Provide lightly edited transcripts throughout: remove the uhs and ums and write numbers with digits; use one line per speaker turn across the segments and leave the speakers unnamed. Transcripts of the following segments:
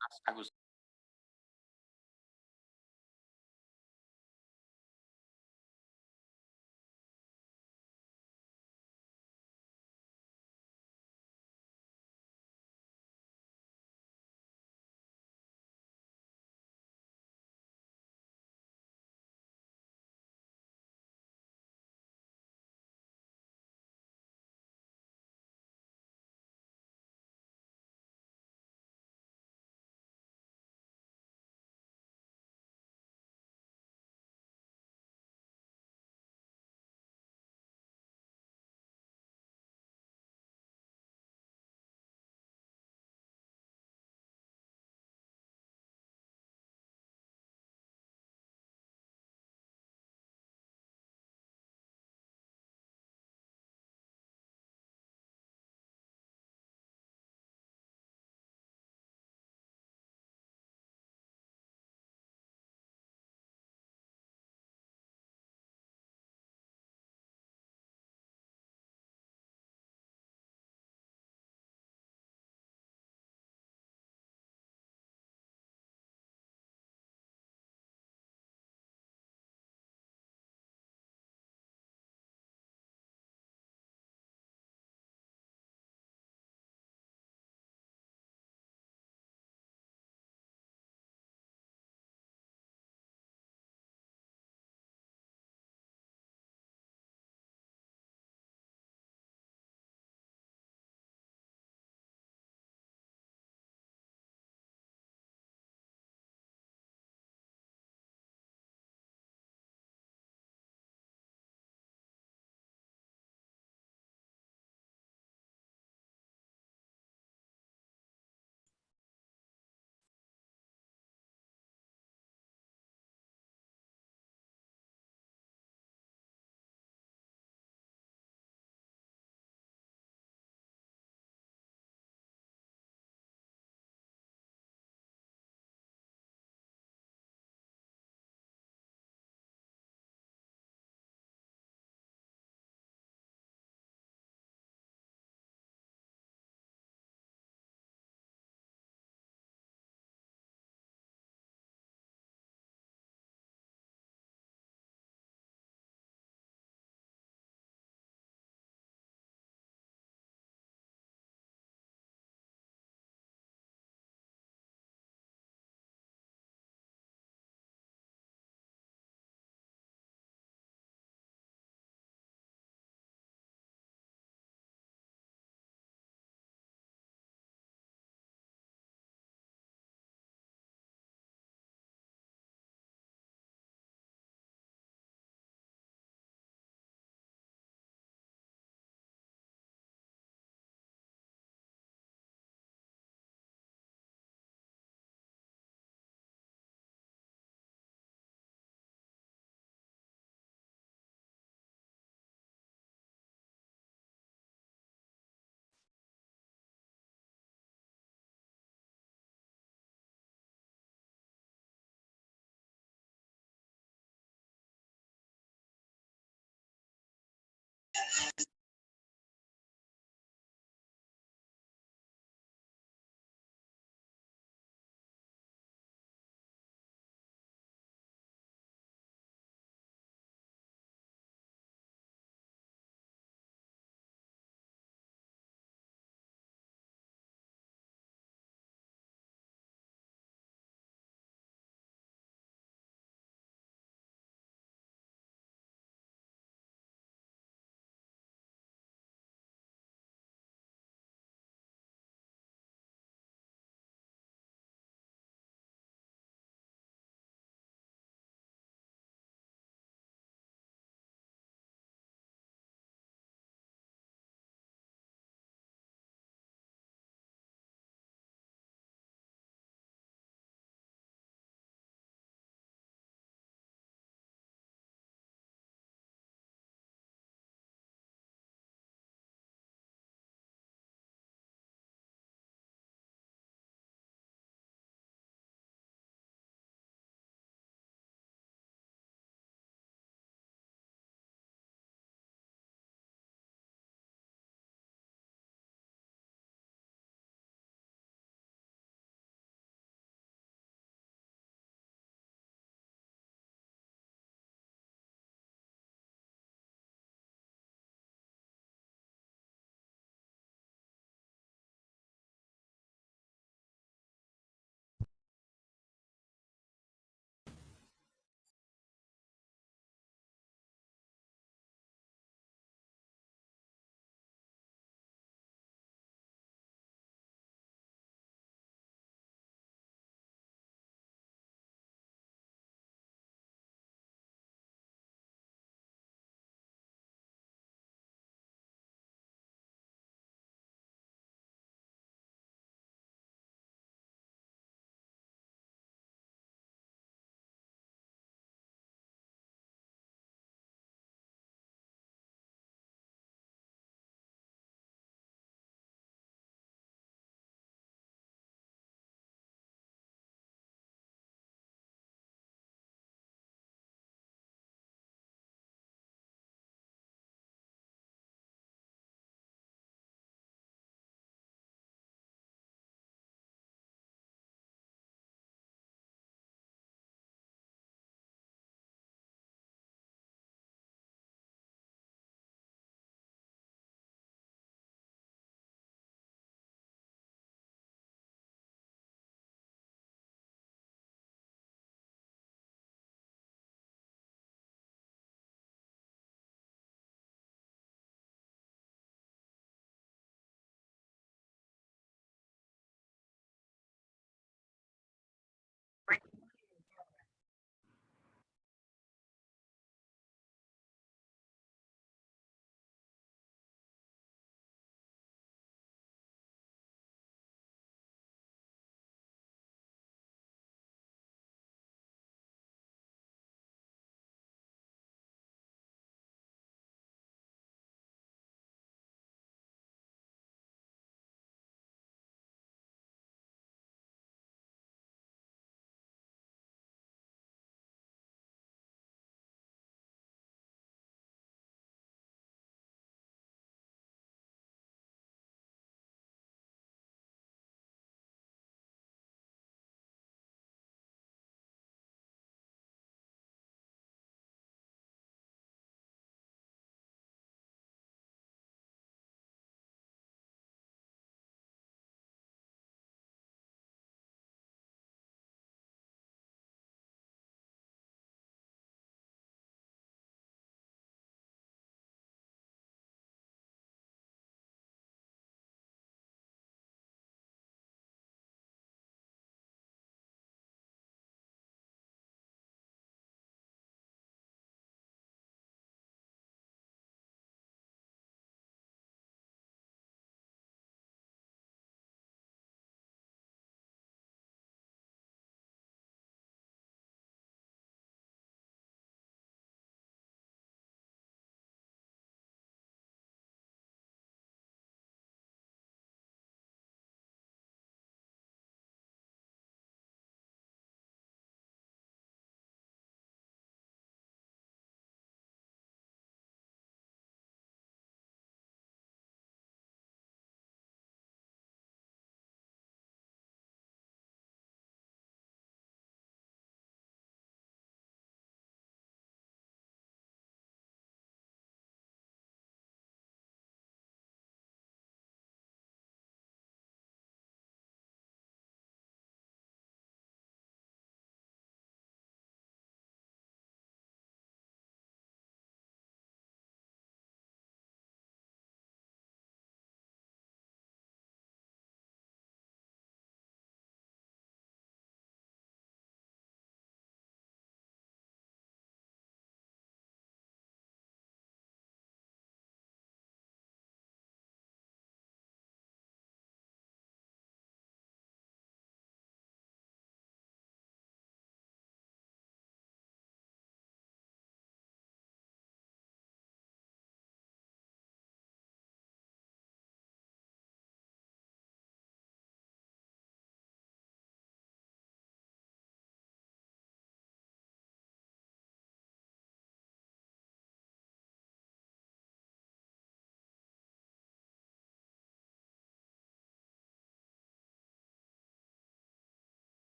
Mas Agus.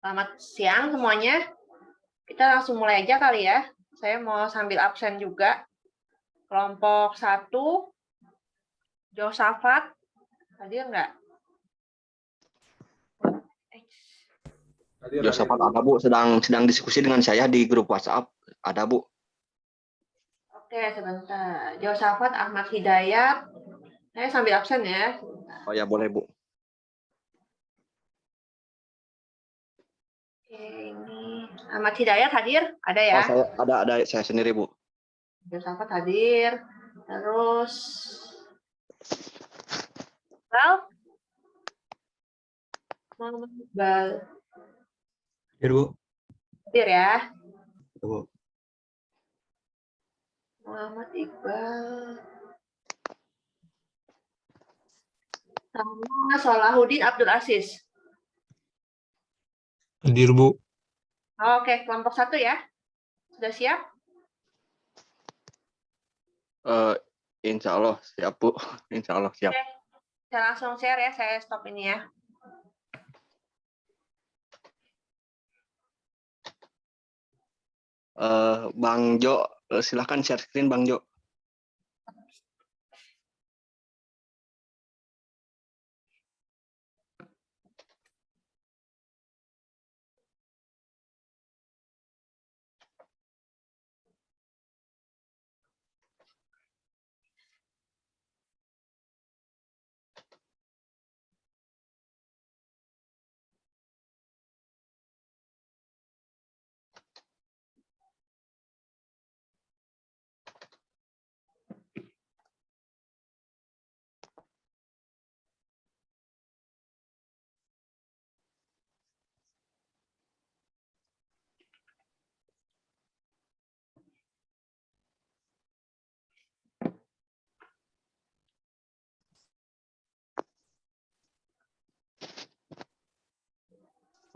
Selamat siang semuanya. Kita langsung mulai aja kali ya. Saya mau sambil absen juga. Kelompok 1, Josafat, hadir nggak?
Josafat ada Bu, sedang diskusi dengan saya di grup WhatsApp. Ada Bu.
Oke, sebentar. Josafat Ahmad Hidayat. Saya sambil absen ya.
Oh ya boleh Bu.
Oke, ini Ahmad Hidayat hadir? Ada ya?
Oh saya ada saya sendiri Bu.
Josafat hadir. Terus Iqbal. Muhammad Iqbal.
Hadir Bu.
Hadir ya.
Bu.
Muhammad Iqbal. Sama Salahuddin Abdul Aziz.
Hadir Bu.
Oke, kelompok 1 ya. Sudah siap?
Insya Allah siap Bu. Insya Allah siap.
Oke. Saya langsung share ya, saya stop ini ya.
Bang Jo, silahkan share screen Bang Jo.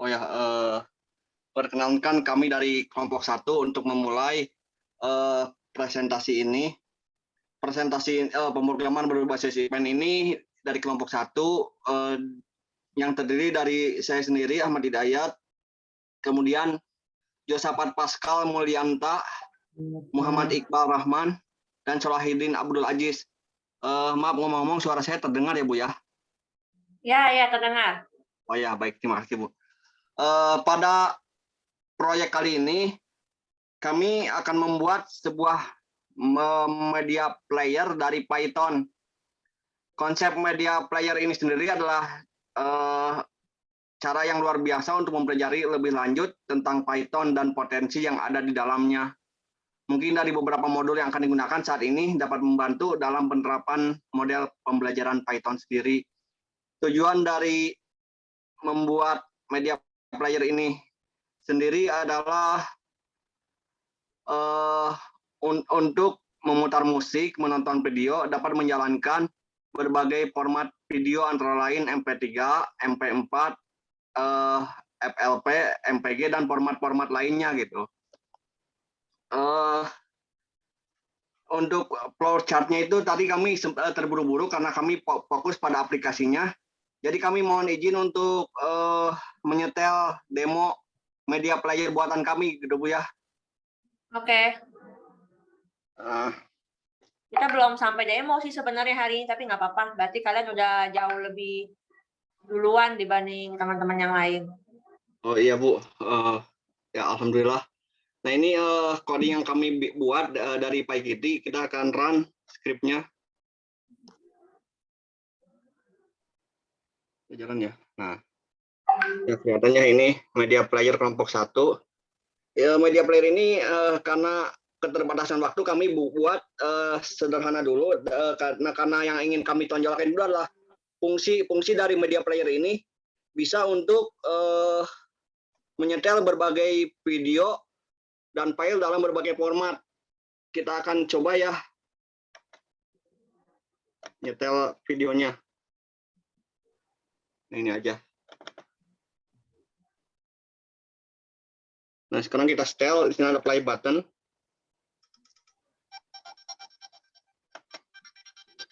Oh ya, perkenalkan kami dari kelompok 1 untuk memulai presentasi ini. Presentasi pemrograman berbasis event ini dari kelompok 1 yang terdiri dari saya sendiri Ahmad Hidayat, kemudian Josafat Pascal Mulyanta, Muhammad Iqbal Rahman, dan Salahuddin Abdul Aziz. Maaf ngomong-ngomong suara saya terdengar ya Bu ya?
Ya, terdengar.
Oh ya, baik, terima kasih Bu. Pada proyek kali ini kami akan membuat sebuah media player dari Python. Konsep media player ini sendiri adalah cara yang luar biasa untuk mempelajari lebih lanjut tentang Python dan potensi yang ada di dalamnya. Mungkin dari beberapa modul yang akan digunakan saat ini dapat membantu dalam penerapan model pembelajaran Python sendiri. Tujuan dari membuat media player ini sendiri adalah untuk memutar musik, menonton video, dapat menjalankan berbagai format video antara lain MP3, MP4, FLP, MPG, dan format-format lainnya gitu. Untuk flowchart-nya itu tadi kami terburu-buru karena kami fokus pada aplikasinya. Jadi kami mohon izin untuk menyetel demo media player buatan kami gitu Bu ya.
Oke. Kita belum sampai demo sih sebenarnya hari ini, tapi nggak apa-apa. Berarti kalian udah jauh lebih duluan dibanding teman-teman yang lain.
Oh iya Bu, ya alhamdulillah. Nah ini coding yang kami buat dari PyKitty, kita akan run scriptnya. Jalan ya. Nah, ya kelihatannya ini media player kelompok 1. Ya, media player ini karena keterbatasan waktu kami buat sederhana dulu karena yang ingin kami tonjolkan itu adalah fungsi dari media player ini bisa untuk menyetel berbagai video dan file dalam berbagai format. Kita akan coba ya nyetel videonya. Ini aja. Nah, sekarang kita setel, di sini ada play button.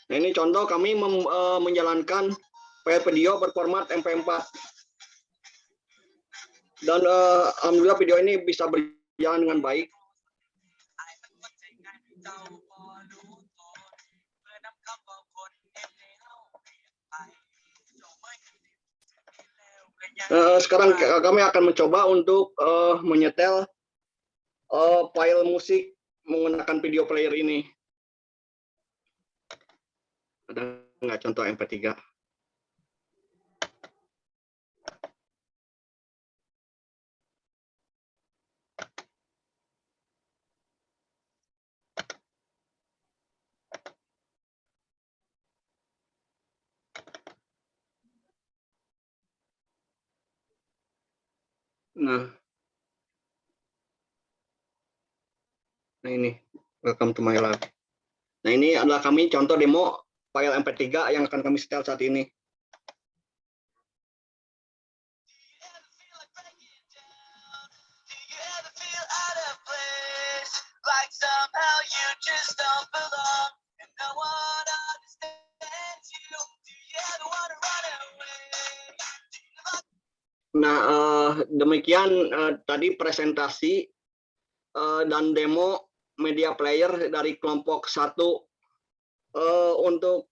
Nah, ini contoh kami menjalankan file video berformat MP4. Dan alhamdulillah video ini bisa berjalan dengan baik. Sekarang kami akan mencoba untuk menyetel file musik menggunakan video player ini. Ada nggak contoh MP3? Nah ini welcome to my life. Nah ini adalah kami contoh demo file MP3 yang akan kami setel saat ini. Nah demikian tadi presentasi dan demo media player dari kelompok 1. Untuk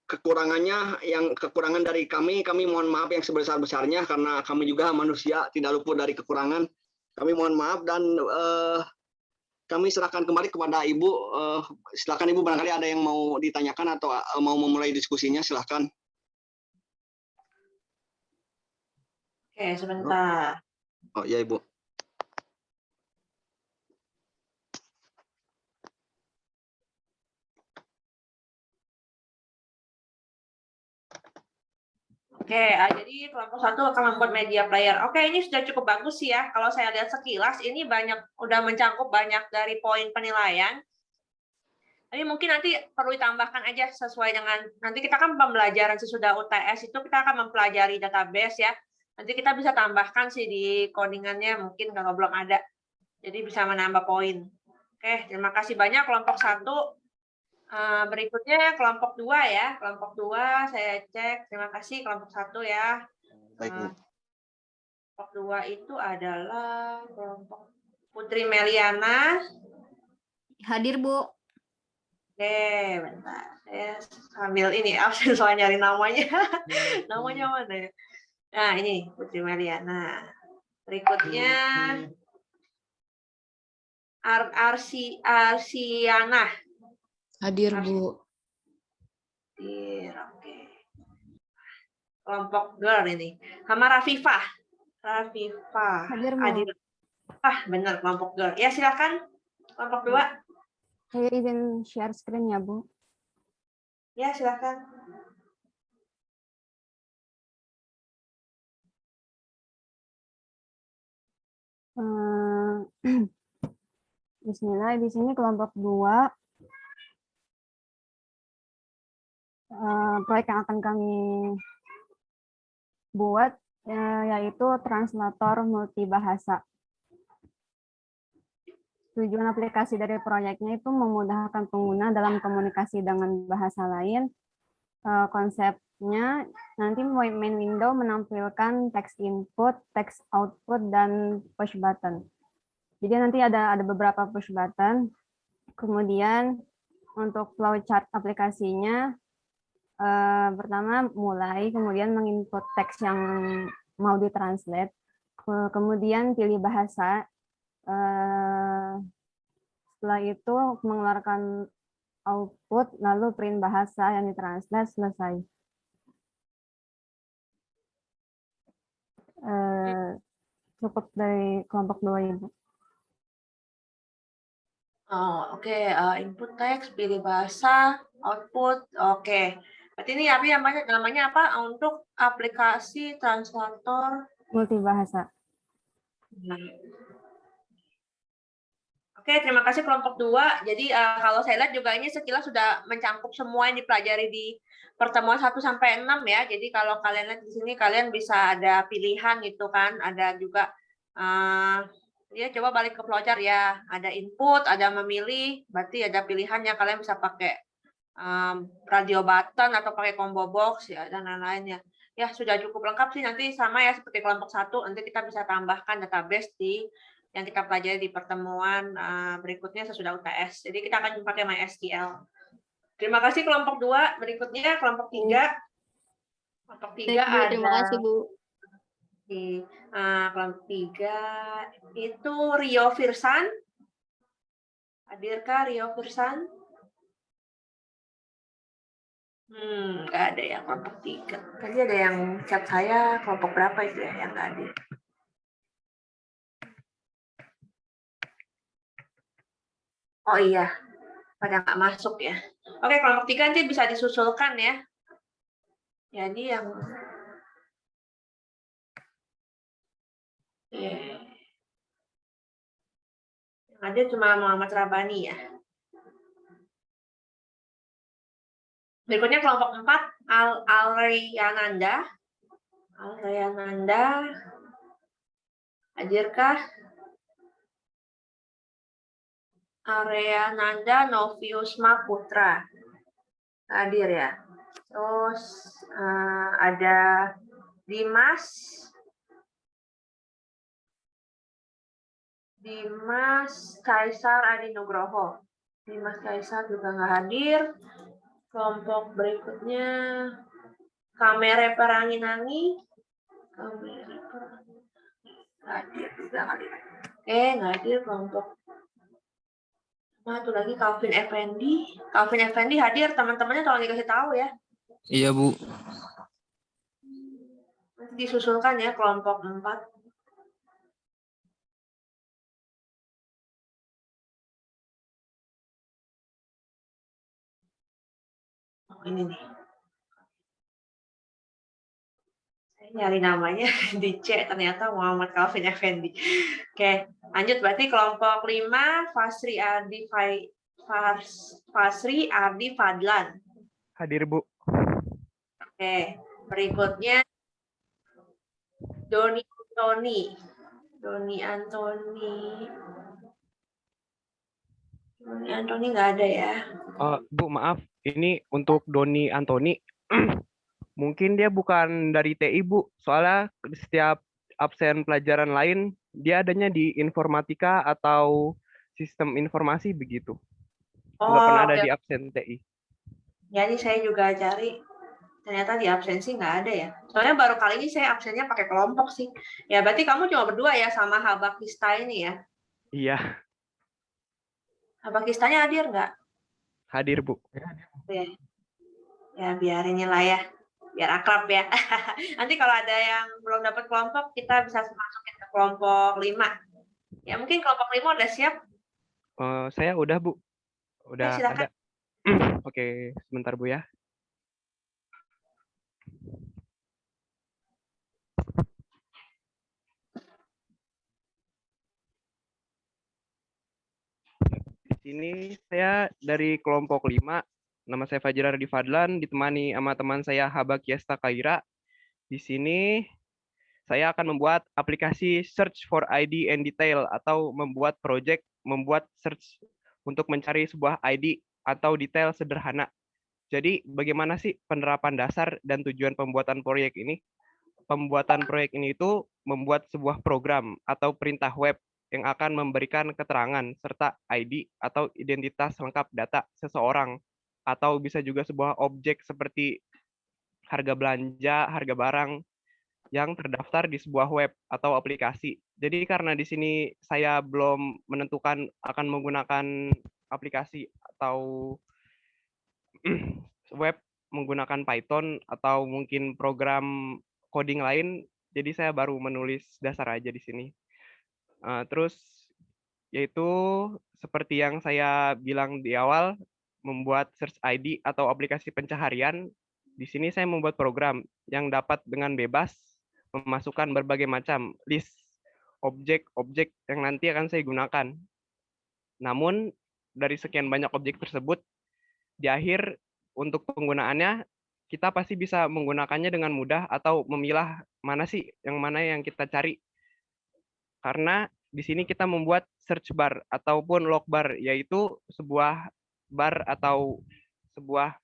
kekurangannya, kekurangan dari kami mohon maaf yang sebesar-besarnya karena kami juga manusia tidak luput dari kekurangan. Kami mohon maaf dan kami serahkan kembali kepada Ibu. Silakan Ibu, barangkali ada yang mau ditanyakan atau mau memulai diskusinya, silakan.
Oke, sebentar.
Oh iya Ibu.
Oke, jadi kelompok 1 akan membuat media player. Oke, ini sudah cukup bagus sih ya. Kalau saya lihat sekilas, ini udah mencakup banyak dari poin penilaian. Tapi mungkin nanti perlu ditambahkan aja sesuai dengan, nanti kita kan pembelajaran sesudah UTS itu kita akan mempelajari database ya. Nanti kita bisa tambahkan sih di codingannya mungkin kalau belum ada. Jadi bisa menambah poin. Oke, terima kasih banyak kelompok 1. Berikutnya kelompok 2 ya. Kelompok 2 saya cek. Terima kasih kelompok 1 ya.
Baik Bu.
Kelompok 2 itu adalah kelompok Putri Meliana.
Hadir, Bu.
Oke, bentar. Saya sambil ini absen soal nyari namanya. Namanya mana ya? Nah, ini Putri Meliana. Berikutnya Arsiana.
Hadir, Bu.
Oke. Kelompok girl ini. Sama Rafifah.
Hadir, Bu.
Benar kelompok girl. Ya, silakan. Kelompok 2.
Saya izin share screen ya, Bu.
Ya, silakan.
Bismillah, di sini kelompok 2. Proyek yang akan kami buat yaitu translator multibahasa. Tujuan aplikasi dari proyeknya itu memudahkan pengguna dalam komunikasi dengan bahasa lain. Konsepnya nanti main window menampilkan teks input, teks output, dan push button. Jadi nanti ada beberapa push button. Kemudian untuk flowchart aplikasinya, pertama mulai, kemudian menginput teks yang mau ditranslate, kemudian pilih bahasa. Setelah itu mengeluarkan output, lalu print bahasa yang ditranslate, selesai. Cukup dari kelompok 2 Ibu.
Oh, oke. Input teks, pilih bahasa, output. Oke. Berarti ini namanya apa? Untuk aplikasi translator
Multibahasa.
Oke, terima kasih kelompok 2. Jadi kalau saya lihat juga ini sekilas sudah mencakup semua yang dipelajari di pertemuan 1 sampai 6 ya. Jadi kalau kalian lihat di sini kalian bisa ada pilihan gitu kan. Ada juga ya coba balik ke flowchart ya. Ada input, ada memilih, berarti ada pilihannya. Kalian bisa pakai radio button atau pakai combo box ya dan lain-lainnya. Ya, sudah cukup lengkap sih, nanti sama ya seperti kelompok 1, nanti kita bisa tambahkan database di yang kita pelajari di pertemuan berikutnya sesudah UTS. Jadi kita akan pakai MySQL. Terima kasih kelompok 2. Berikutnya kelompok 3. Kelompok 3
Baik, Bu. Terima
ada
kasih, Bu.
di kelompok 3 itu Rio Firsan. Hadirkah Rio Firsan? Nggak ada ya kelompok 3. Tadi ada yang chat saya kelompok berapa itu ya yang nggak hadir. Oh iya, pada nggak masuk ya. Oke, kelompok 3 nanti bisa disusulkan ya. Jadi yang ada cuma Muhammad Rabani ya. Berikutnya kelompok 4, Alreyananda. Alreyananda. Hadirkah? Areananda Noviusma Putra. Hadir ya. Terus ada Dimas Kaisar Adi Nugroho. Dimas Kaisar juga nggak hadir. Kelompok berikutnya Kamere Peranginangi. Hadir juga kali. Nggak hadir kelompok. Satu lagi Calvin Effendi. Calvin Effendi hadir, teman-temannya tolong dikasih tahu ya.
Iya, Bu.
Nanti disusulkan ya kelompok 4. Oh, ini nih. Saya nyari namanya di chat, ternyata Muhammad Calvin Effendi. Oke, lanjut berarti kelompok 5 Fasri Ardi Fadlan.
Hadir, Bu.
Oke, berikutnya Doni Antoni. Doni Antoni nggak ada ya.
Bu, maaf. Ini untuk Doni Antoni. Mungkin dia bukan dari TI, Bu. Soalnya setiap absen pelajaran lain, dia adanya di informatika atau sistem informasi begitu. Nggak pernah ada di absen TI.
Jadi saya juga cari, ternyata di absensi nggak ada ya. Soalnya baru kali ini saya absennya pakai kelompok sih. Ya berarti kamu cuma berdua ya sama Habakista ini ya?
Iya,
Habakistanya hadir nggak?
hadir, Bu.
Ya biarin lah ya, biar akrab ya. Nanti kalau ada yang belum dapat kelompok, kita bisa masukin ke kelompok 5. Ya mungkin kelompok 5 udah siap.
Saya udah, Bu. Udah
Silakan.
ada. Oke, sebentar, Bu ya. Di sini saya dari kelompok 5. Nama saya Fajar Ardi Fadlan, ditemani sama teman saya Habak Yesta Kaira. Di sini saya akan membuat aplikasi search for ID and detail atau membuat search untuk mencari sebuah ID atau detail sederhana. Jadi bagaimana sih penerapan dasar dan tujuan pembuatan proyek ini? Pembuatan proyek ini itu membuat sebuah program atau perintah web yang akan memberikan keterangan serta ID atau identitas lengkap data seseorang, atau bisa juga sebuah objek seperti harga belanja, harga barang yang terdaftar di sebuah web atau aplikasi. Jadi karena di sini saya belum menentukan akan menggunakan aplikasi atau web menggunakan Python atau mungkin program coding lain, jadi saya baru menulis dasar aja di sini. Terus yaitu seperti yang saya bilang di awal, membuat search ID atau aplikasi pencaharian. Di sini saya membuat program yang dapat dengan bebas memasukkan berbagai macam list objek-objek yang nanti akan saya gunakan. Namun dari sekian banyak objek tersebut, di akhir untuk penggunaannya kita pasti bisa menggunakannya dengan mudah atau memilah mana yang kita cari. Karena di sini kita membuat search bar ataupun log bar, yaitu sebuah bar atau sebuah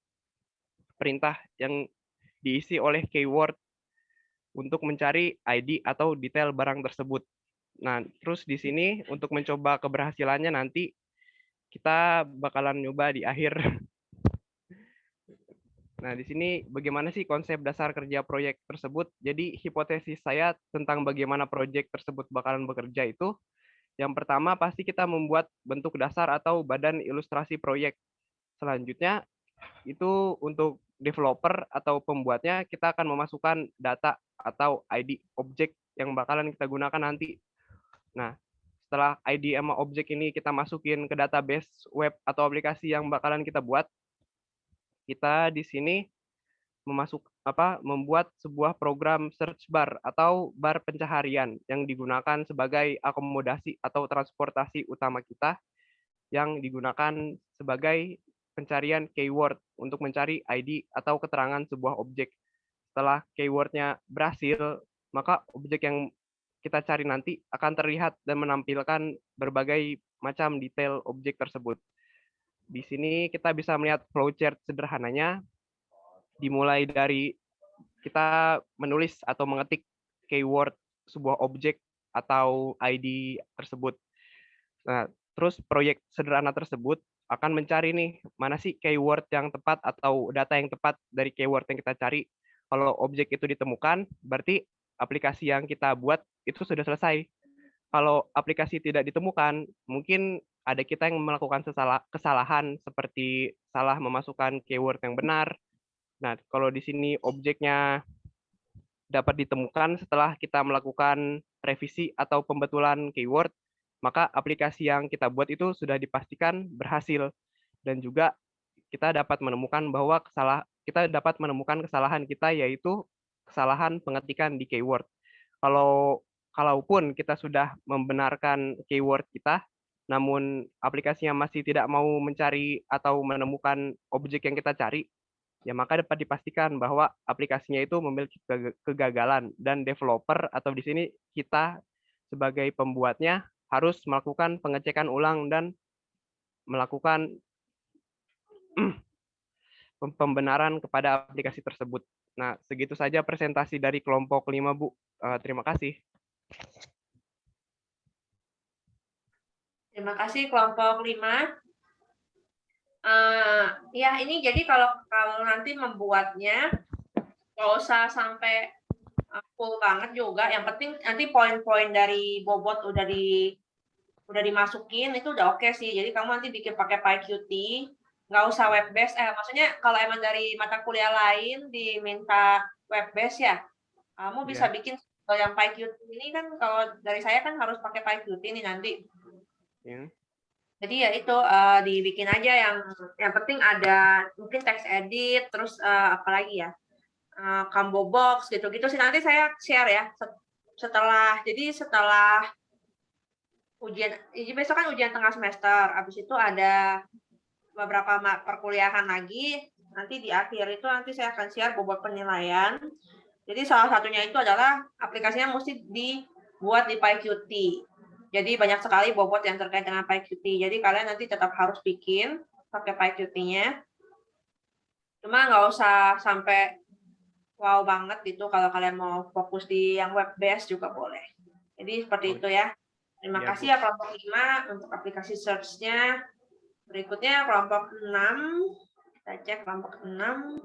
perintah yang diisi oleh keyword untuk mencari ID atau detail barang tersebut. Nah, terus di sini untuk mencoba keberhasilannya nanti kita bakalan nyoba di akhir. Nah, di sini bagaimana sih konsep dasar kerja proyek tersebut? Jadi hipotesis saya tentang bagaimana proyek tersebut bakalan bekerja itu, yang pertama pasti kita membuat bentuk dasar atau badan ilustrasi proyek. Selanjutnya itu untuk developer atau pembuatnya kita akan memasukkan data atau ID objek yang bakalan kita gunakan nanti. Nah, setelah ID sama objek ini kita masukin ke database web atau aplikasi yang bakalan kita buat, kita di sini membuat sebuah program search bar atau bar pencaharian yang digunakan sebagai akomodasi atau transportasi utama kita yang digunakan sebagai pencarian keyword untuk mencari ID atau keterangan sebuah objek. Setelah keywordnya berhasil, maka objek yang kita cari nanti akan terlihat dan menampilkan berbagai macam detail objek tersebut. Di sini kita bisa melihat flowchart sederhananya, dimulai dari kita menulis atau mengetik keyword sebuah objek atau ID tersebut. Nah, terus proyek sederhana tersebut akan mencari nih, mana sih keyword yang tepat atau data yang tepat dari keyword yang kita cari. Kalau objek itu ditemukan, berarti aplikasi yang kita buat itu sudah selesai. Kalau aplikasi tidak ditemukan, mungkin ada kita yang melakukan kesalahan seperti salah memasukkan keyword yang benar. Nah, kalau di sini objeknya dapat ditemukan setelah kita melakukan revisi atau pembetulan keyword, maka aplikasi yang kita buat itu sudah dipastikan berhasil. Dan juga kita dapat menemukan bahwa kesalahan kita, yaitu kesalahan pengetikan di keyword. Kalaupun kita sudah membenarkan keyword kita, namun aplikasinya masih tidak mau mencari atau menemukan objek yang kita cari, ya maka dapat dipastikan bahwa aplikasinya itu memiliki kegagalan dan developer atau di sini kita sebagai pembuatnya harus melakukan pengecekan ulang dan melakukan pembenaran kepada aplikasi tersebut. Nah, segitu saja presentasi dari kelompok 5, Bu. Terima kasih.
Terima kasih kelompok 5. Ya, ini jadi kalau nanti membuatnya nggak usah sampai full banget juga. Yang penting nanti poin-poin dari bobot udah dimasukin, itu udah oke sih. Jadi kamu nanti bikin pakai PyQt, nggak usah web based. Maksudnya kalau emang dari mata kuliah lain diminta web based ya, kamu bisa bikin. Kalau yang PyQt ini kan kalau dari saya kan harus pakai PyQt ini nanti. Jadi ya itu dibikin aja yang penting ada mungkin text edit, terus apalagi ya, combo box gitu-gitu sih nanti saya share ya setelah ujian. Besok kan ujian tengah semester, habis itu ada beberapa perkuliahan lagi, nanti di akhir itu nanti saya akan share bobot penilaian. Jadi salah satunya itu adalah aplikasinya mesti dibuat di PyQt. Jadi banyak sekali bobot yang terkait dengan PyQt. Jadi kalian nanti tetap harus bikin pakai PyQt-nya. Cuma nggak usah sampai wow banget gitu. Kalau kalian mau fokus di yang web based juga boleh. Jadi seperti itu ya. Terima kasih ya kelompok 5 untuk aplikasi search-nya. Berikutnya kelompok 6. Kita cek kelompok 6.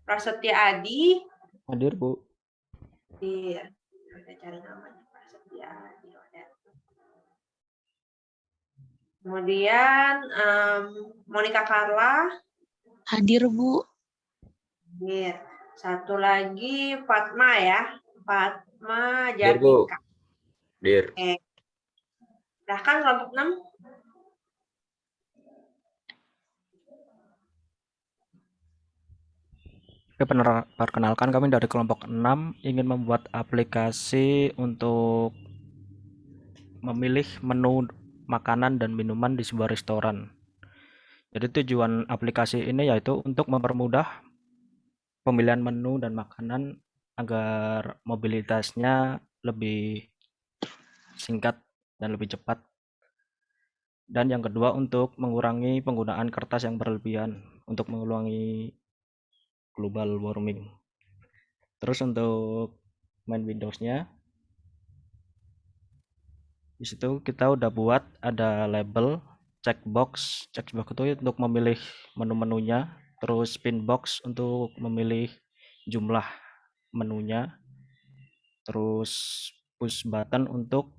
Prasetya Adi.
Hadir, Bu.
Iya. Kita cari namanya Prasetya Adi. Kemudian Monica Carla.
Hadir, Bu.
Hadir. Satu lagi Fatma ya. Fatma
Hadir, Bu.
Jadika.
Hadir.
Oke. Silahkan kelompok 6.
Oke, perkenalkan kami dari kelompok 6 ingin membuat aplikasi untuk memilih menu makanan dan minuman di sebuah restoran. Jadi tujuan aplikasi ini yaitu untuk mempermudah pemilihan menu dan makanan agar mobilitasnya lebih singkat dan lebih cepat. Dan yang kedua untuk mengurangi penggunaan kertas yang berlebihan untuk mengurangi global warming. Terus untuk main Windows-nya. Di situ kita udah buat ada label checkbox. Checkbox itu untuk memilih menu-menunya, terus pinbox untuk memilih jumlah menunya, terus push button untuk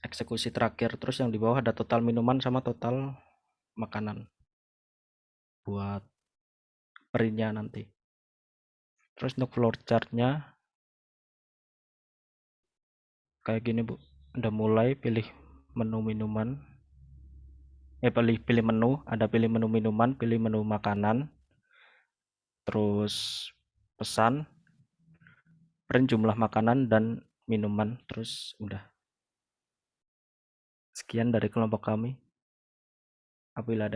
eksekusi terakhir. Terus yang di bawah ada total minuman sama total makanan buat printnya nanti. Terus untuk flowchart-nya kayak gini Bu, udah mulai pilih menu minuman, pilih menu, ada pilih menu minuman, pilih menu makanan, terus pesan, print jumlah makanan dan minuman, terus udah. Sekian dari kelompok kami. Apabila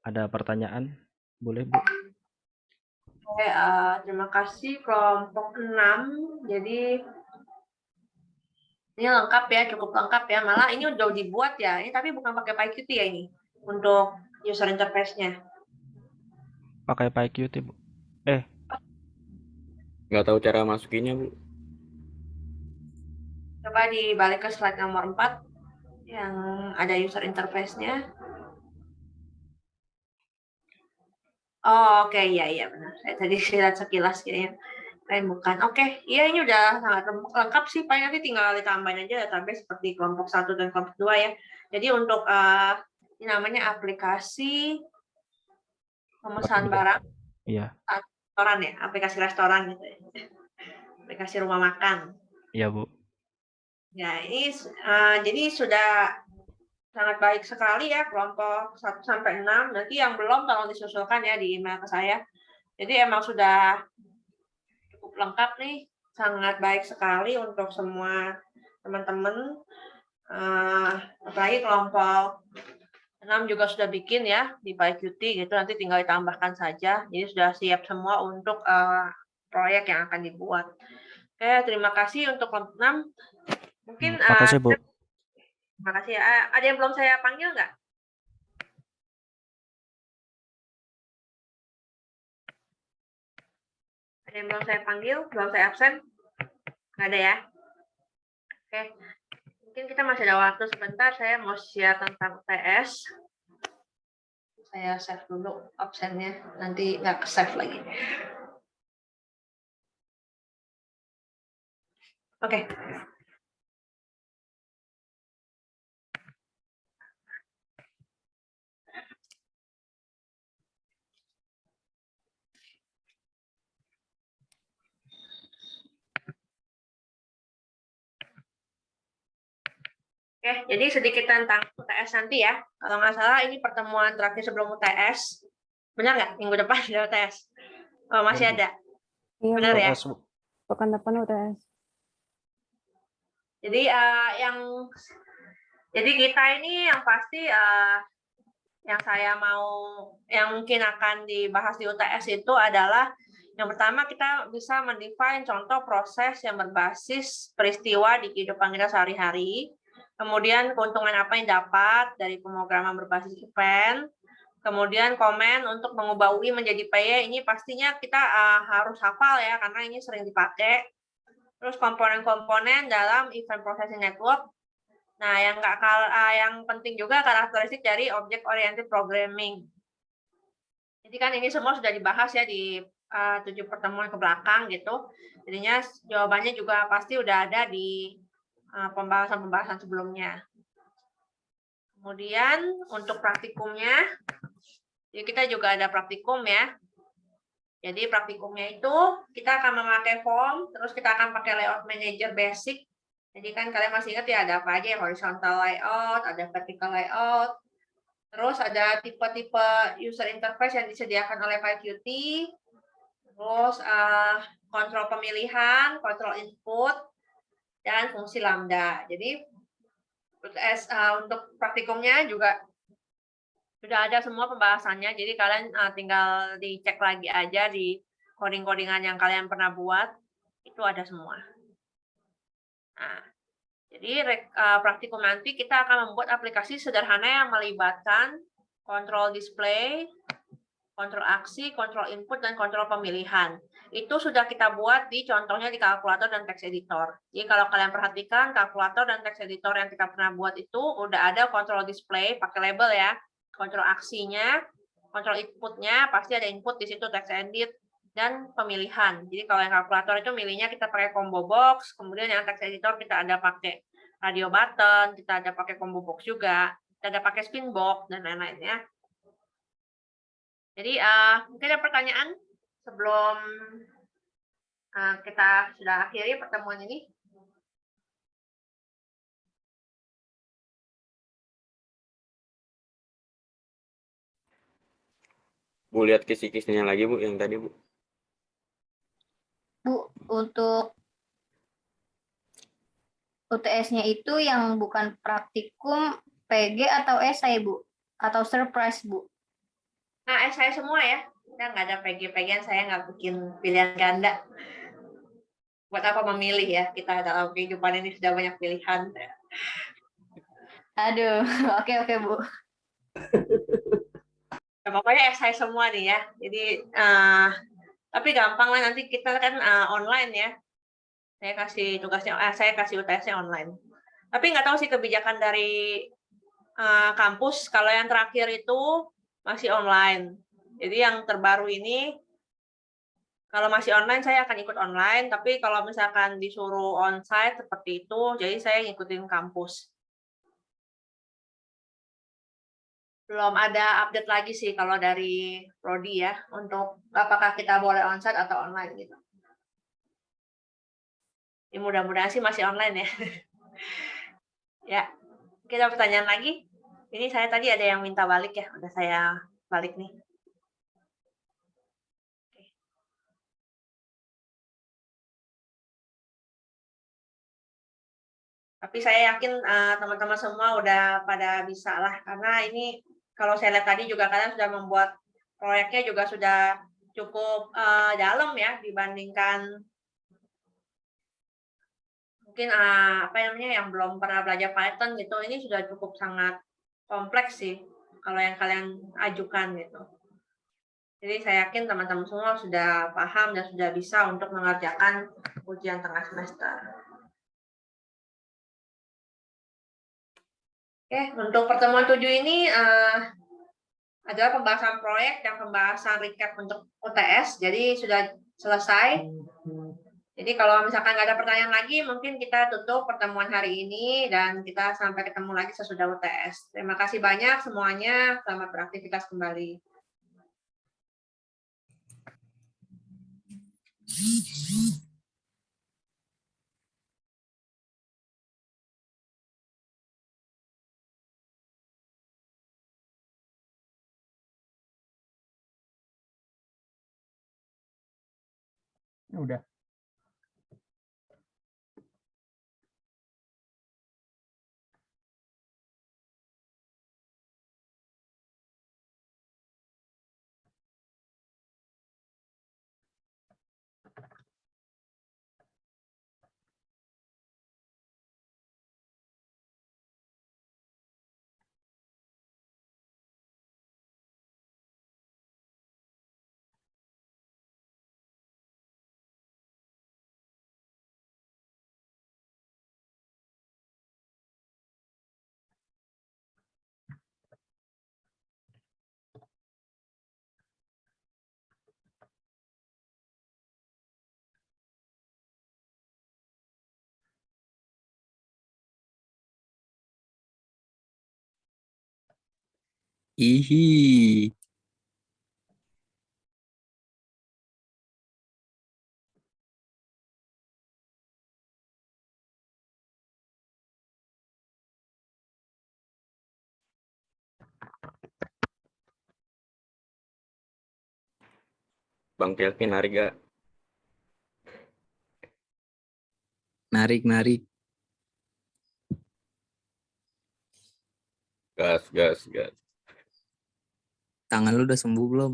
ada pertanyaan, boleh Bu.
Oke, terima kasih kelompok 6. Jadi ini lengkap ya, cukup lengkap ya. Malah ini udah dibuat ya. Ini tapi bukan pakai PyQt ya ini untuk user interface-nya.
Pakai PyQt Bu.
Nggak tahu cara masukinnya, Bu.
Coba dibalik ke slide nomor 4 yang ada user interface-nya. Oh, oke, iya benar. Saya tadi lihat sekilas kayaknya. Lain bukan. Oke, iya ini udah sangat lengkap sih. Paling nanti tinggal ditambahin aja database seperti kelompok 1 dan kelompok 2 ya. Jadi untuk ini namanya aplikasi pemesan barang.
Iya.
Restoran ya, aplikasi restoran gitu ya. Aplikasi rumah makan.
Iya Bu.
Ya, ini jadi sudah sangat baik sekali ya kelompok 1 sampai 6. Nanti yang belum tolong disusulkan ya di email ke saya. Jadi emang sudah cukup lengkap nih, sangat baik sekali untuk semua teman-teman. Apalagi kelompok 6 juga sudah bikin ya di PyQt gitu, nanti tinggal ditambahkan saja. Jadi sudah siap semua untuk proyek yang akan dibuat. Oke, terima kasih untuk kelompok 6. Mungkin
Makasih Bu.
terima kasih ya. Ada yang belum saya panggil nggak? Ada yang belum saya panggil, belum saya absen? Nggak ada ya? Oke, mungkin kita masih ada waktu sebentar. Saya mau share tentang UTS. Saya save dulu absennya, nanti nggak ke-save lagi. Oke. Oke, jadi sedikit tentang UTS nanti ya. Kalau nggak salah ini pertemuan terakhir sebelum UTS. Benar nggak? Minggu depan ada UTS. Oh, masih ada.
Iya,
Benar
Bu.
ya?
UTS, Bu.
Pekan depan UTS.
Jadi jadi kita ini yang pasti yang saya mau, yang mungkin akan dibahas di UTS itu adalah yang pertama kita bisa mendefine contoh proses yang berbasis peristiwa di kehidupan kita sehari-hari. Kemudian keuntungan apa yang dapat dari pemrograman berbasis event. Kemudian komen untuk mengubah UI menjadi PY, ini pastinya kita harus hafal ya, karena ini sering dipakai. Terus komponen-komponen dalam event processing network. Nah, yang penting juga karakteristik dari object oriented programming. Jadi kan ini semua sudah dibahas ya di 7 pertemuan ke belakang gitu. Jadinya jawabannya juga pasti udah ada di pembahasan-pembahasan sebelumnya. Kemudian untuk praktikumnya, jadi kita juga ada praktikum ya. Jadi praktikumnya itu kita akan memakai form, terus kita akan pakai layout manager basic. Jadi kan kalian masih ingat ya ada apa aja, horizontal layout, ada vertical layout, terus ada tipe-tipe user interface yang disediakan oleh PyQt, terus kontrol pemilihan, kontrol input, dan fungsi lambda. Jadi untuk praktikumnya juga sudah ada semua pembahasannya, jadi kalian tinggal dicek lagi aja di coding-codingan yang kalian pernah buat, itu ada semua. Nah, jadi praktikum nanti kita akan membuat aplikasi sederhana yang melibatkan kontrol display, kontrol aksi, kontrol input, dan kontrol pemilihan. itu sudah kita buat di contohnya di kalkulator dan text editor. Jadi kalau kalian perhatikan kalkulator dan text editor yang kita pernah buat itu udah ada kontrol display pakai label ya, kontrol aksinya, kontrol inputnya, pasti ada input di situ text edit dan pemilihan. Jadi kalau yang kalkulator itu milihnya kita pakai combo box, kemudian yang text editor kita ada pakai radio button, kita ada pakai combo box juga, kita ada pakai spin box dan lain-lain ya. Jadi mungkin ada pertanyaan sebelum kita sudah akhiri pertemuan ini.
Bu, lihat kisi-kisinya lagi, Bu, yang tadi, Bu.
Bu, untuk UTS-nya itu yang bukan praktikum, PG atau esai, Bu? Atau surprise, Bu?
Nah, saya semua ya. Kita nggak ada PG-PG, saya nggak bikin pilihan ganda. Buat apa memilih ya? Kita dalam kehidupan ini sudah banyak pilihan.
Aduh, oke, Bu.
Ya, pokoknya saya semua nih ya. Jadi, tapi gampang lah nanti kita kan online ya. Saya kasih tugasnya, saya kasih UTS-nya online. Tapi nggak tahu sih kebijakan dari kampus. Kalau yang terakhir itu masih online. Jadi yang terbaru ini, kalau masih online saya akan ikut online. Tapi kalau misalkan disuruh onsite seperti itu, jadi saya ngikutin kampus. Belum ada update lagi sih kalau dari Prodi ya, untuk apakah kita boleh onsite atau online gitu. Ya, mudah-mudahan sih masih online ya. Ya, kita pertanyaan lagi. Ini saya tadi ada yang minta balik ya, udah saya balik nih. Tapi saya yakin teman-teman semua udah pada bisa lah, karena ini kalau saya lihat tadi juga kalian sudah membuat proyeknya juga sudah cukup dalam ya dibandingkan mungkin apa namanya yang belum pernah belajar Python gitu. Ini sudah cukup sangat kompleks sih kalau yang kalian ajukan gitu. Jadi saya yakin teman-teman semua sudah paham dan sudah bisa untuk mengerjakan ujian tengah semester. Oke, untuk pertemuan 7 ini adalah pembahasan proyek dan pembahasan recap untuk UTS. Jadi sudah selesai. Jadi kalau misalkan nggak ada pertanyaan lagi, mungkin kita tutup pertemuan hari ini dan kita sampai ketemu lagi sesudah UTS. Terima kasih banyak semuanya. Selamat beraktivitas kembali.
Udah.
Ihi.
Bang Kelvin, harga.
Narik.
Gas.
Tangan lu udah sembuh belum?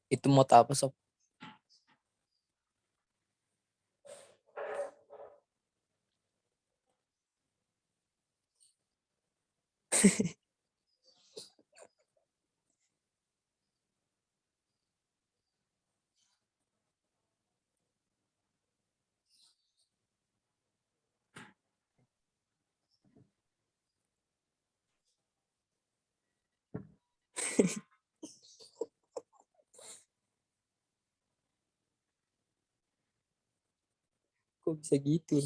Itu mau apa, Sob? Kok bisa gitu?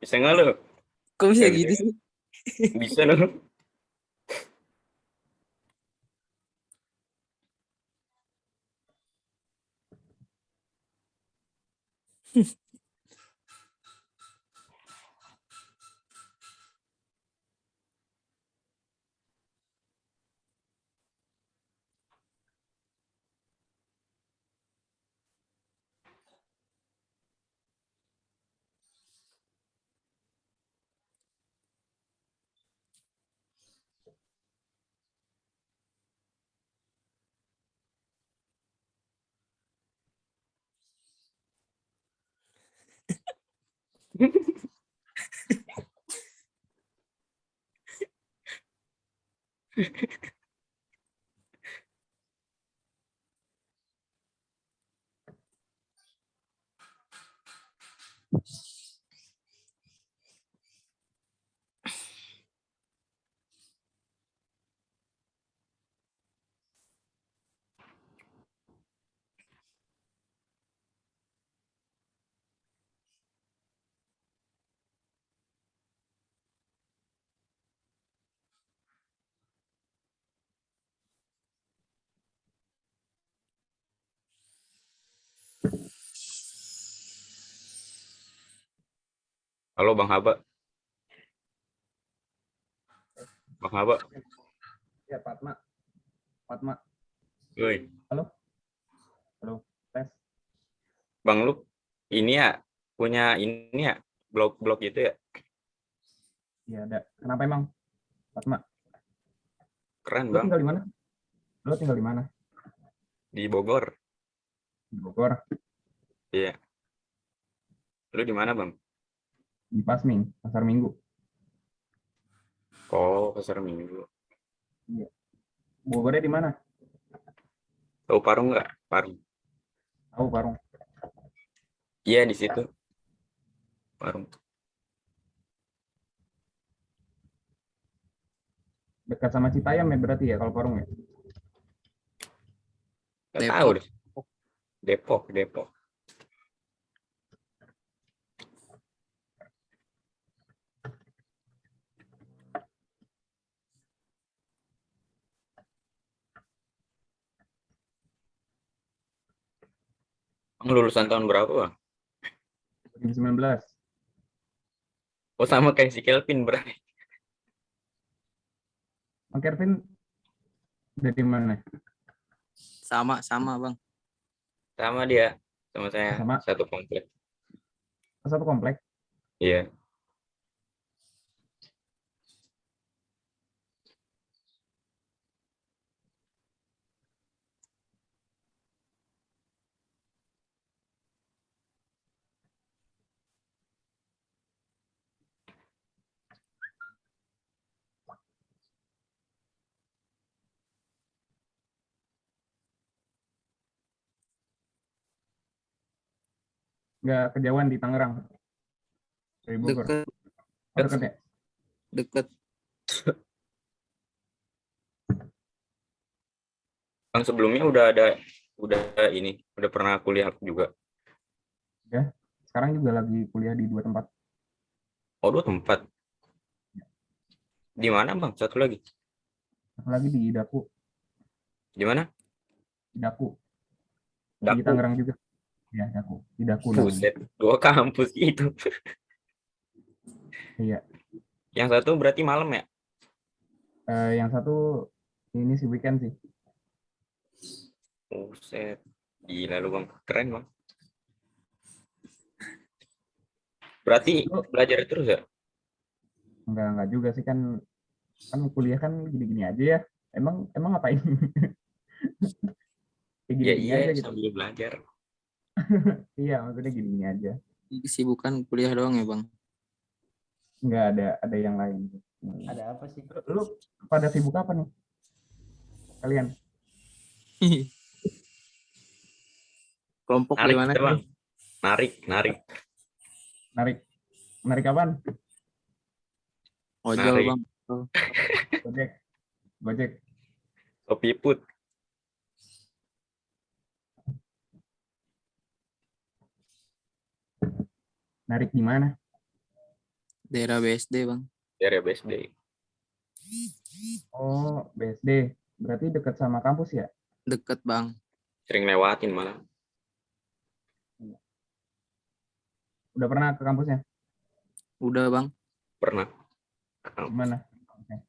Bisa nggak lo?
Kok bisa
Nggak bisa
gitu
kan?
sih?
Bisa lo. Halo Bang Haba. Bang Haba.
Ya, Fatma. Fatma.
Woi,
Halo. Halo. Tes.
Bang lu ini ya punya ini ya blog gitu ya?
Iya, ada. Kenapa emang? Fatma.
Keren
Lo
Bang.
tinggal di mana? Lo tinggal di mana?
Di Bogor.
Di Bogor.
Iya. Lu di mana Bang?
Di Pasming, Pasar Minggu.
Oh, Pasar Minggu.
Iya. Bogornya di mana?
Tahu Parung nggak? Parung.
Tahu Parung.
Iya di situ. Parung.
Dekat sama Citayam ya berarti ya kalau Parung ya?
Nggak tahu
Depok.
deh. Depok. Bang lulusan tahun berapa Bang?
2019.
Oh sama kayak si Kelvin berarti.
Bang Kevin dari mana?
Sama Bang.
Sama dia. Sama saya.
Sama.
Satu komplek.
Satu komplek.
Iya.
Nggak kejauhan di Tangerang dari Bogor.
Deket,
Oh, deket ya?
deket.
Bang sebelumnya udah pernah kuliah juga.
Ya. Sekarang juga lagi kuliah di 2 tempat.
Oh, 2 tempat. Di mana Bang? Satu lagi.
Satu lagi di Daku.
Di mana?
Di Daku. Di
Daku.
Tangerang juga. Ya, Daku. Di Daku namanya.
Buset, 2 kampus itu.
Iya.
Yang satu berarti malam ya?
Yang satu ini sih weekend sih.
Buset. Gila lu Bang. Keren Bang. Berarti
Lu
belajar terus ya?
enggak juga sih, kan kuliah kan gini-gini aja ya. Emang ngapain? Kayak
Ya
gini-gini
iya,
aja gitu.
sambil belajar.
Iya, maksudnya gini-gini aja.
Kesibukan kuliah doang ya Bang?
Enggak ada yang lain.
Ada apa sih?
Lu pada sibuk apa nih? Kalian?
Kelompok
Narik
di mana
kita,
sih?
Bang. Narik.
Narik apaan?
Ojol
Narik.
Bang.
Gojek.
Kopi put.
Narik di mana?
Daerah BSD Bang.
Dari BSD.
Oh, BSD. Berarti dekat sama kampus ya?
Deket Bang.
Sering lewatin malah.
Udah pernah ke kampusnya?
Udah Bang.
Pernah.
Gimana? Oke.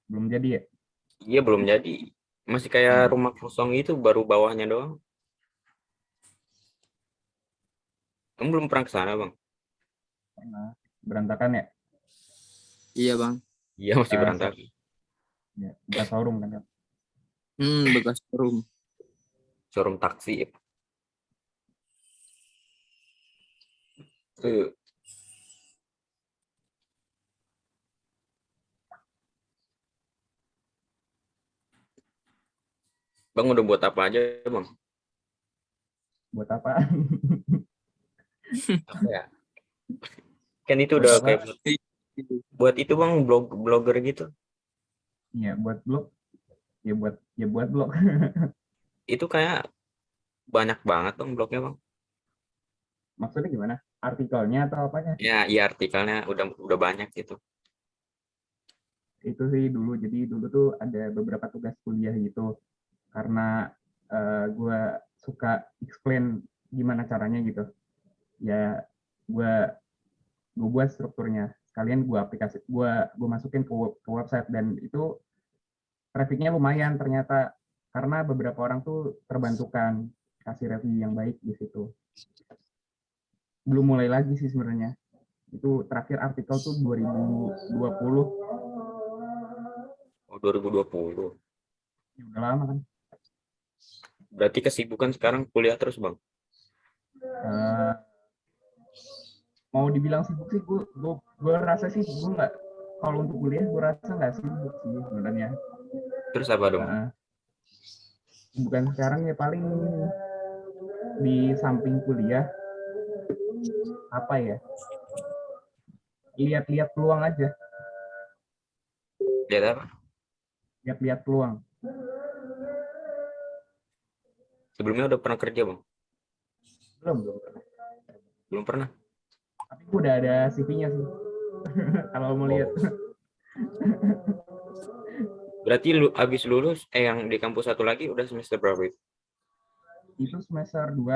Belum jadi ya?
Iya, belum jadi. Masih kayak rumah kosong itu, baru bawahnya doang. Kamu belum pernah ke sana, Bang?
Pernah. Berantakan ya?
Iya Bang.
Iya, masih berantakan.
Ya, bekas showroom kan ya?
Bekas room.
Showroom taksi. Tuh. Bang udah buat apa aja, Bang?
Buat apaan?
Apa ya? Kan itu
Buat
udah
apa?
kayak buat itu, Bang, blogger gitu.
Iya, buat blog. Ya buat blog.
Itu kayak banyak banget, Bang, blognya, Bang.
Maksudnya gimana? Artikelnya atau apanya?
Ya, iya artikelnya udah banyak gitu.
Itu sih dulu. Jadi dulu tuh ada beberapa tugas kuliah gitu. Karena gue suka explain gimana caranya gitu. Ya gue buat strukturnya. Sekalian gue masukin ke website, dan itu trafficnya lumayan ternyata, karena beberapa orang tuh terbantukan kasih review yang baik di situ. Belum mulai lagi sih sebenarnya. Itu terakhir artikel tuh 2020.
Oh, 2020.
Ya, udah lama kan.
Berarti kesibukan sekarang kuliah terus, Bang?
Mau dibilang sibuk sih, gue rasa sih gue nggak, kalau untuk kuliah gue rasa nggak sibuk sih sebenarnya.
Terus apa dong?
Bukan sekarang ya, paling di samping kuliah apa ya, lihat-lihat peluang aja.
Lihat apa?
Lihat-lihat peluang.
Sebelumnya udah pernah kerja, Bang? Belum pernah.
Tapi gue udah ada CV-nya sih. Kalau mau lihat.
Berarti habis lulus yang di kampus satu lagi udah semester berapa itu?
Itu semester 2,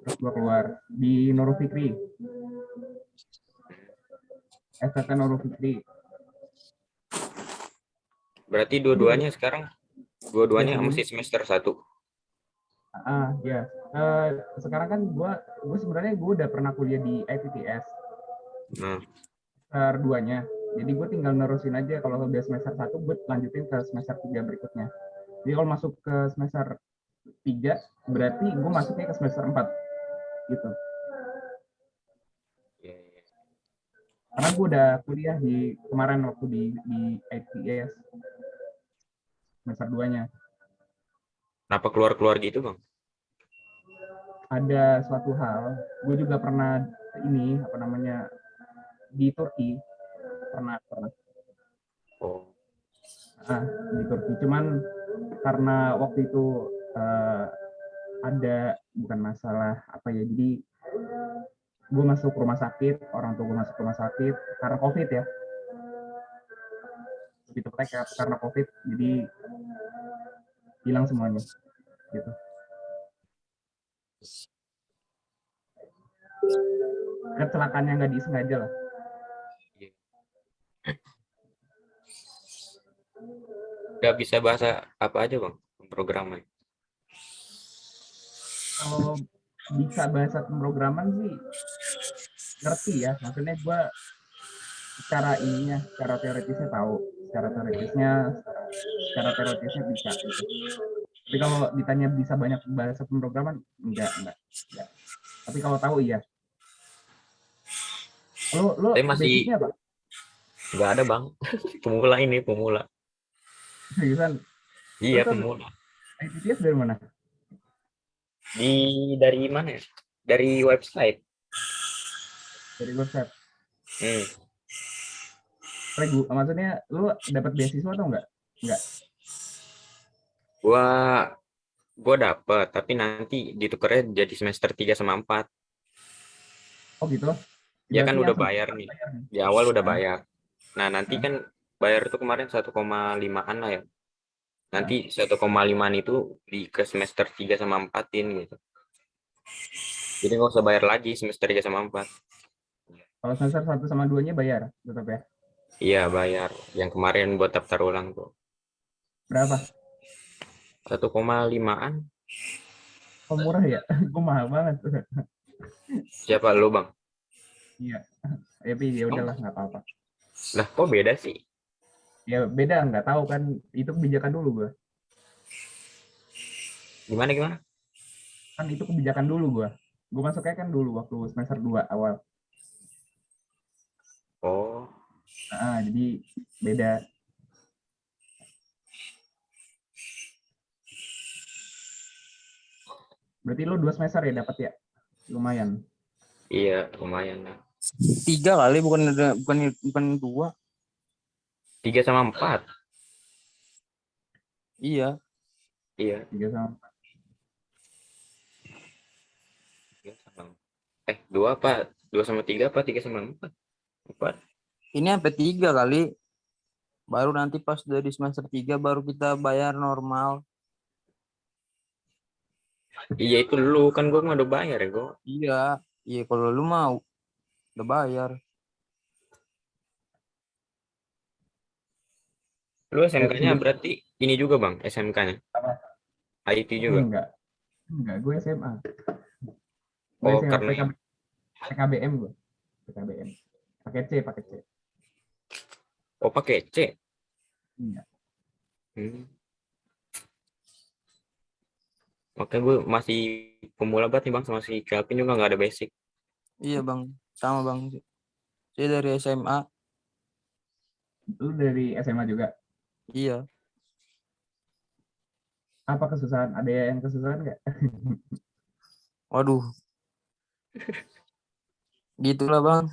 terus gue keluar di Nurul Fikri. STT Nurul Fikri.
Berarti dua-duanya sekarang masih semester 1.
Ya. Sekarang kan gue sebenarnya udah pernah kuliah di IPTS.
Nah,
semester 2-nya. Jadi gue tinggal nerusin aja, kalau udah semester 1 gue lanjutin ke semester 3 berikutnya. Jadi kalau masuk ke semester 3 berarti gue masuknya ke semester 4 gitu.
iya, iya.
Karena gue udah kuliah di kemarin waktu di ITS semester 2-nya.
Kenapa keluar-keluar gitu, Bang?
Ada suatu hal, gue juga pernah ini apa namanya di Turki, pernah
Oh,
di Turki. Cuman karena waktu itu ada bukan masalah apa ya, jadi gue masuk rumah sakit, orang tua gue masuk rumah sakit karena COVID ya. Lebih tepatnya karena COVID, jadi hilang semuanya gitu. Kecelakaan yang nggak disengaja lah.
iya. Udah bisa bahasa apa aja, Bang? Pemrograman.
Kalau bisa bahasa pemrograman sih ngerti ya, maksudnya gue secara ininya, secara teoritisnya tahu, secara teoritisnya bisa gitu. Tapi kalau ditanya bisa banyak bahasa pemrograman, enggak. Tapi kalau tahu iya. Lo
Saya masih
basicnya apa?
nggak ada, Bang. Pemula ini, pemula.
Seriusan?
Iya,
Lo
pemula.
ITS dari mana?
Dari mana ya? Dari website.
Dari website.
Hmm.
Maksudnya lo dapat beasiswa atau enggak? Enggak.
Gua dapet, tapi nanti ditukernya jadi semester 3 sama 4.
Oh gitu.
Ya kan
Berarti yang
udah bayar nih.
bayar nih.
Di awal udah
Nah,
bayar. Nah, nanti
nah,
kan bayar itu kemarin 1,5-an lah ya. Nanti 1,5-an itu di ke semester 3 sama 4-in gitu. Jadi nggak usah bayar lagi semester 3 sama 4.
kalau semester 1 sama 2-nya bayar tetap ya.
Iya, bayar. Yang kemarin buat daftar ulang tuh.
Berapa?
1,5-an.
Oh, murah ya? Gue mahal banget.
Siapa lu, Bang?
Iya. Tapi ya udahlah, nggak apa-apa.
Lah, kok beda sih?
Ya beda, nggak tahu kan. Itu kebijakan dulu gue.
Gimana?
Kan itu kebijakan dulu gue. Gue masuknya kan dulu waktu semester 2 awal.
Oh,
Jadi beda. Berarti lo 2 semester ya dapat ya? Lumayan.
iya, lumayan lah.
3 kali, bukan 2.
3 sama 4.
Iya.
Iya.
3 sama
2 apa? 2 sama 3 apa? 3 sama 4? 4.
Ini sampai 3 kali. Baru nanti pas udah di semester 3 baru kita bayar normal.
Iya, itu lu kan gua mah udah bayar ya, gua.
Iya kalau lu mau udah bayar.
Lu SMK-nya berarti ini juga, Bang, SMK-nya.
Apa?
IT juga.
Enggak, gue SMA. Gue
Oh,
SMA
karena
PKBM gue. PKBM. Pakai C.
oh pakai C.
Iya.
Makanya gue masih pemula banget nih, Bang, sama si Kelvin juga nggak ada basic.
Iya Bang, sama Bang. Saya dari SMA.
Lu dari SMA juga?
Iya.
Apa kesusahan? Ada yang kesusahan nggak?
Waduh. Gitulah Bang.